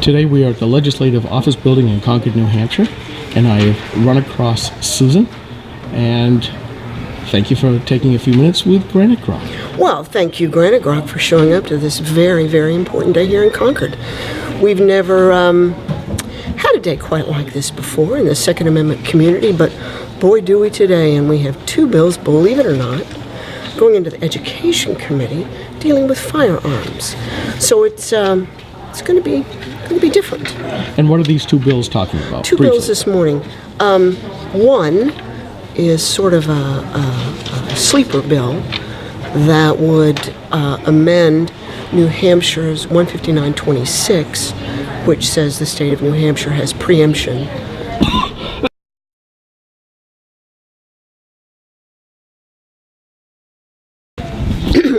Today we are at the Legislative Office Building in Concord, New Hampshire, and I have run across Susan, and thank you for taking a few minutes with Granite Grok. Well, thank you, Granite Grok, for showing up to this very, very important day here in Concord. We've never had a day quite like this before in the Second Amendment community, but boy do we today, and we have two bills, believe it or not, going into the Education Committee dealing with firearms. So it's going to be different. And what are these two bills talking about? Two bills this morning. One is sort of a sleeper bill that would amend New Hampshire's 15926, which says the state of New Hampshire has preemption.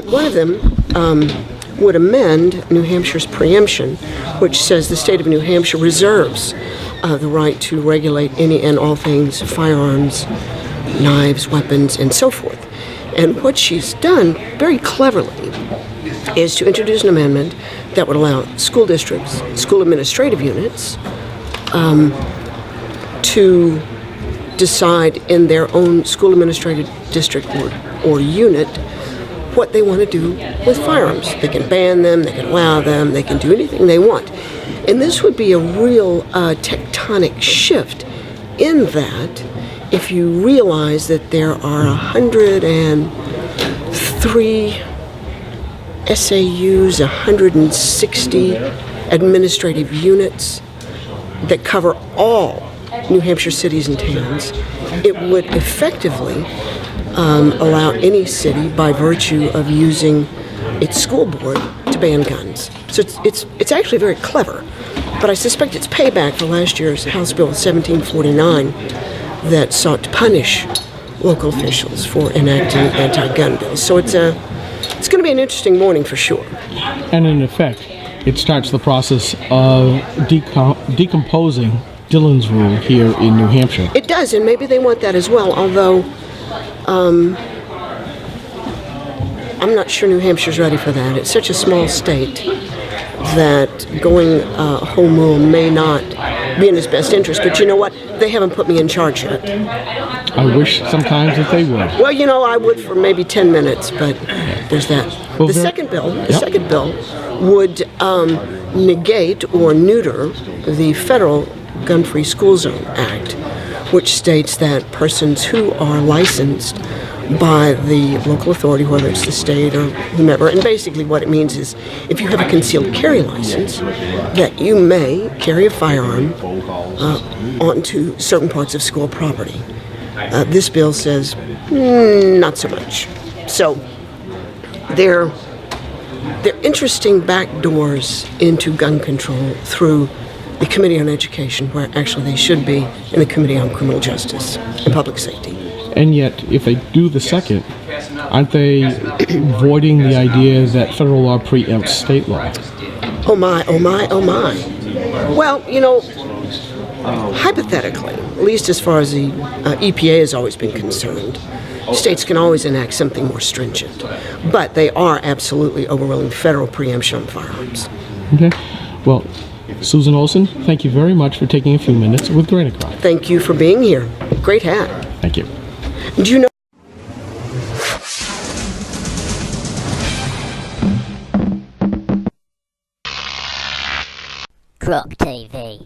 One of them would amend New Hampshire's preemption, which says the state of New Hampshire reserves the right to regulate any and all things firearms, knives, weapons, and so forth. And what she's done very cleverly is to introduce an amendment that would allow school districts, school administrative units, to decide in their own school administrative district or unit what they want to do with firearms. They can ban them, they can allow them, they can do anything they want. And this would be a real tectonic shift in that if you realize that there are 103 SAUs, 160 administrative units that cover all New Hampshire cities and towns, it would effectively allow any city, by virtue of using its school board, to ban guns. So it's actually very clever, but I suspect it's payback for last year's House Bill 1749 that sought to punish local officials for enacting anti-gun bills. So it's going to be an interesting morning for sure. And in effect, it starts the process of decomposing Dillon's rule here in New Hampshire. It does, and maybe they want that as well, although I'm not sure New Hampshire's ready for that. It's such a small state that going home rule may not be in its best interest. But you know what? They haven't put me in charge yet. I wish sometimes that they would. Well, you know, I would for maybe 10 minutes, but there's that. Well, the second bill would negate or neuter the federal Gun-Free School Zone Act, which states that persons who are licensed by the local authority, whether it's the state or whomever, and basically what it means is if you have a concealed carry license, that you may carry a firearm onto certain parts of school property. This bill says not so much. So they're interesting back doors into gun control through the Committee on Education, where actually they should be in the Committee on Criminal Justice and Public Safety. And yet, if they do the second, aren't they voiding the idea that federal law preempts state law? Oh my, oh my, oh my. Well, you know, hypothetically, at least as far as the EPA has always been concerned, states can always enact something more stringent. But they are absolutely overruling federal preemption on firearms. Okay. Well, Susan Olsen, thank you very much for taking a few minutes with Granite Grok. Thank you for being here. Great hat. Thank you. Do you know Grok TV.